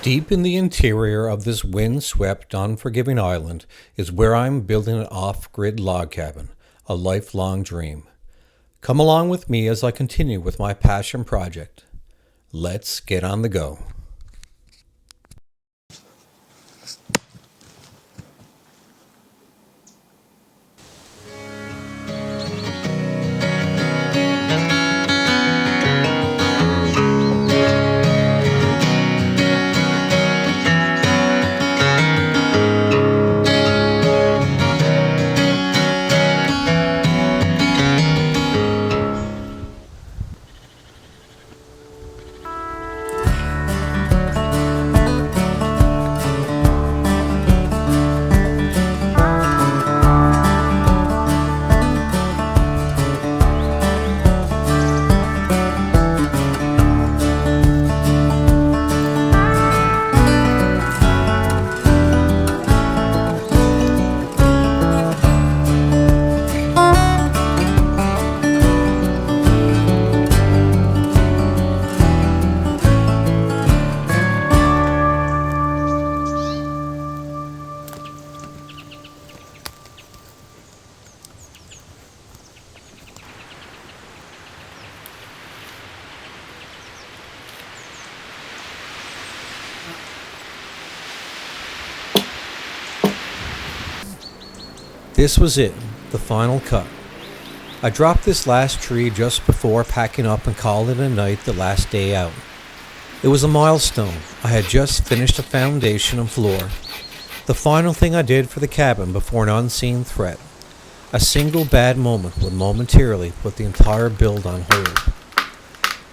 Deep in the interior of this wind-swept, unforgiving island is where I'm building an off-grid log cabin, a lifelong dream. Come along with me as I continue with my passion project. Let's get on the go. This was it, the final cut. I dropped this last tree just before packing up and called it a night the last day out. It was a milestone. I had just finished a foundation and floor. The final thing I did for the cabin before an unseen threat. A single bad moment would momentarily put the entire build on hold.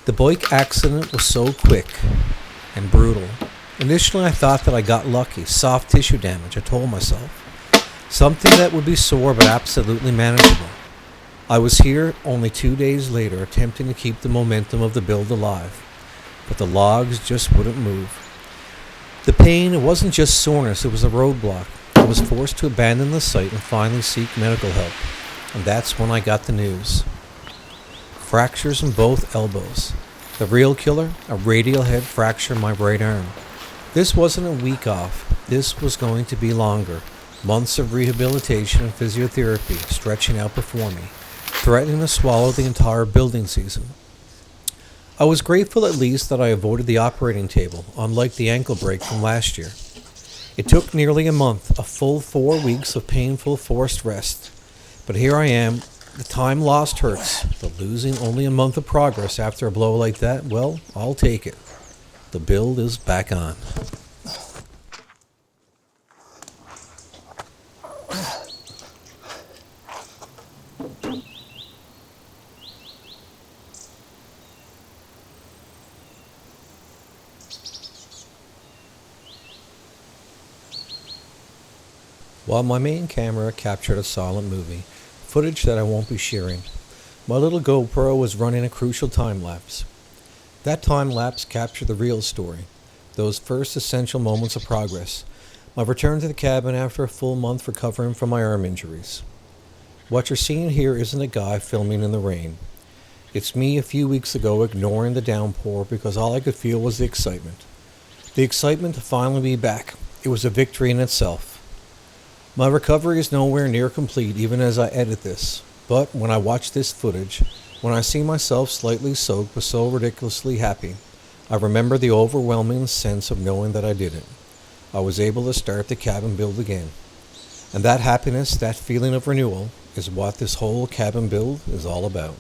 The bike accident was so quick and brutal. Initially I thought that I got lucky, soft tissue damage, I told myself. Something that would be sore but absolutely manageable. I was here only 2 days later attempting to keep the momentum of the build alive, but the logs just wouldn't move. The pain, it wasn't just soreness, it was a roadblock. I was forced to abandon the site and finally seek medical help, and that's when I got the news. Fractures in both elbows. The real killer, a radial head fracture in my right arm. This wasn't a week off, this was going to be longer. Months of rehabilitation and physiotherapy stretching out before me, threatening to swallow the entire building season. I was grateful at least that I avoided the operating table, unlike the ankle break from last year. It took nearly a month, a full 4 weeks of painful forced rest. But here I am, the time lost hurts, but losing only a month of progress after a blow like that, well, I'll take it. The build is back on. While my main camera captured a silent movie, footage that I won't be sharing, my little GoPro was running a crucial time-lapse. That time-lapse captured the real story, those first essential moments of progress, my return to the cabin after a full month recovering from my arm injuries. What you're seeing here isn't a guy filming in the rain. It's me a few weeks ago ignoring the downpour because all I could feel was the excitement. The excitement to finally be back. It was a victory in itself. My recovery is nowhere near complete even as I edit this, but when I watch this footage, when I see myself slightly soaked but so ridiculously happy, I remember the overwhelming sense of knowing that I did it. I was able to start the cabin build again. And that happiness, that feeling of renewal, is what this whole cabin build is all about.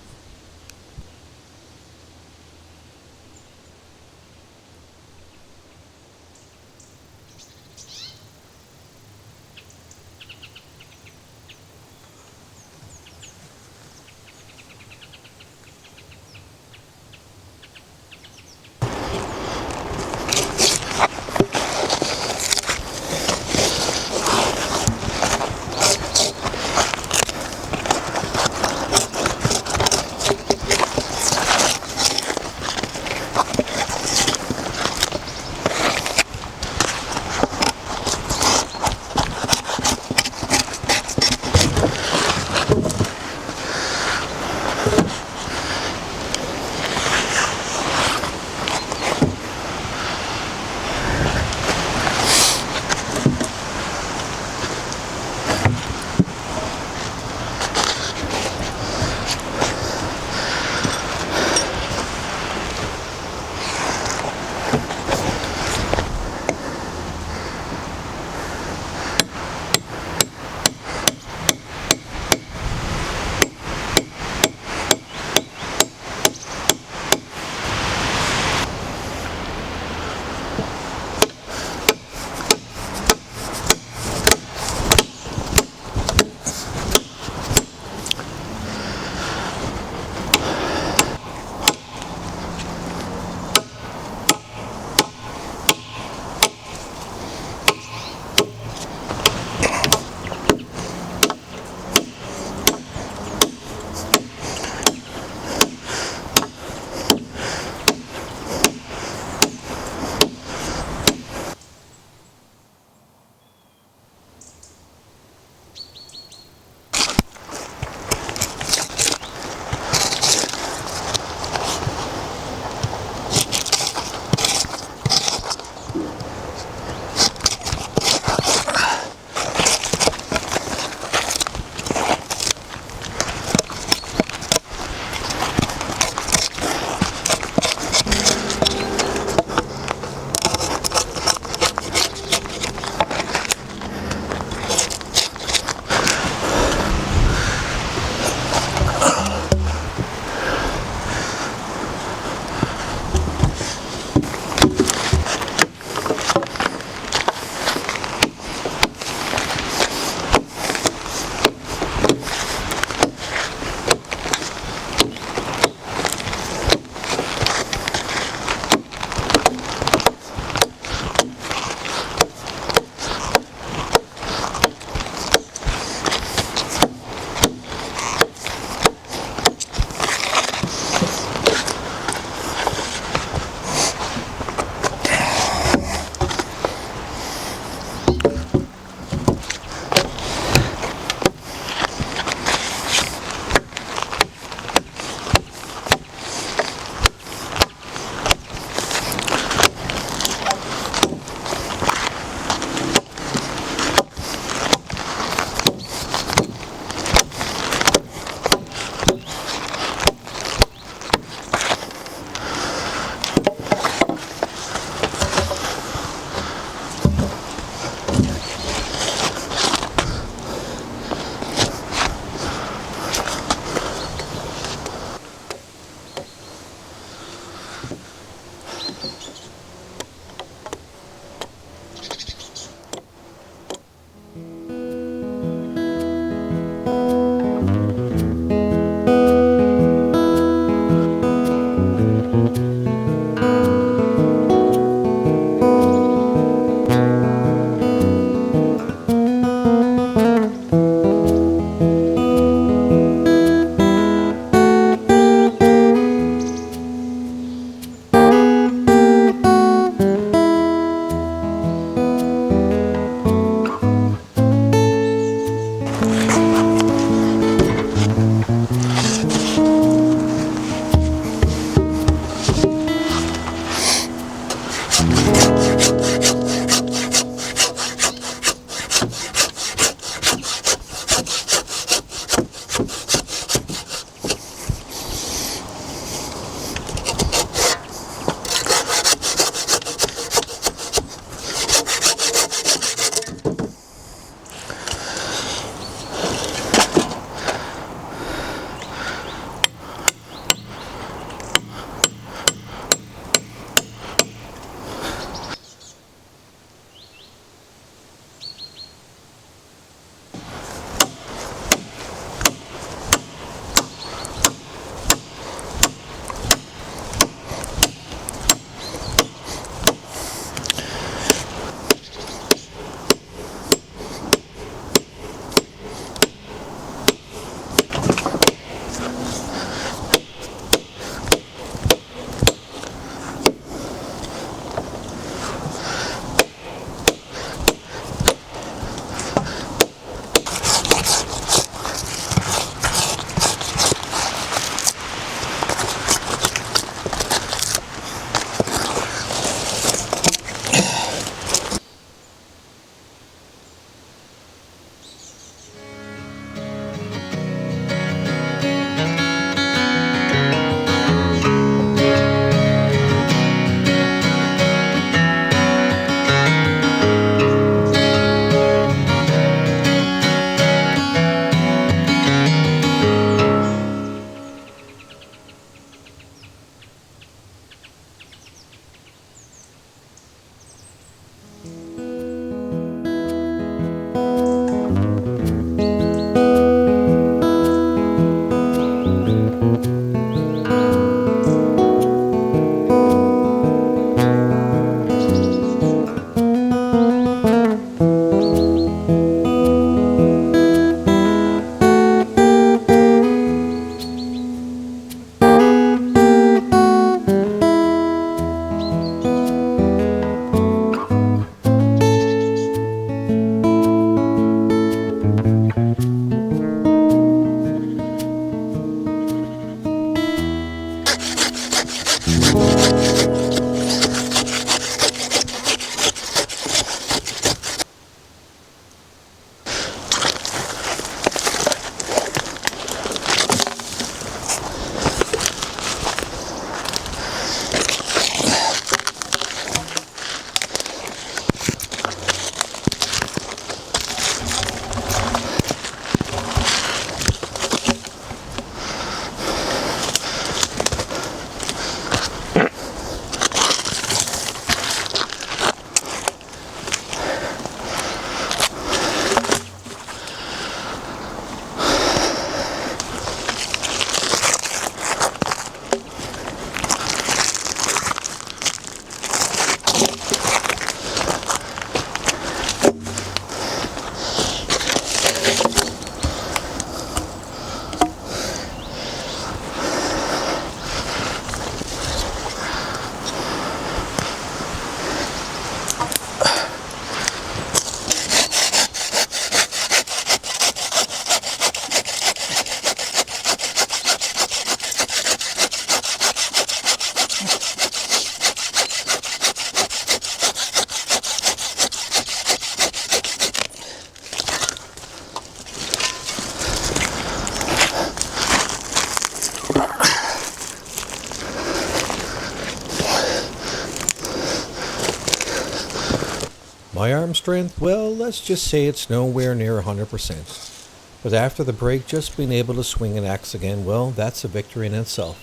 My arm strength, well, let's just say it's nowhere near 100%. But after the break, just being able to swing an axe again, well, that's a victory in itself.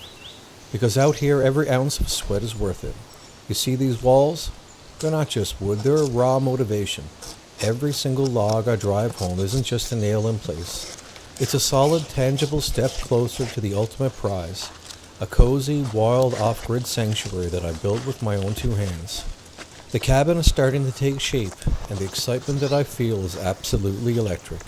Because out here, every ounce of sweat is worth it. You see these walls? They're not just wood, they're raw motivation. Every single log I drive home isn't just a nail in place. It's a solid, tangible step closer to the ultimate prize. A cozy, wild, off-grid sanctuary that I built with my own two hands. The cabin is starting to take shape, and the excitement that I feel is absolutely electric.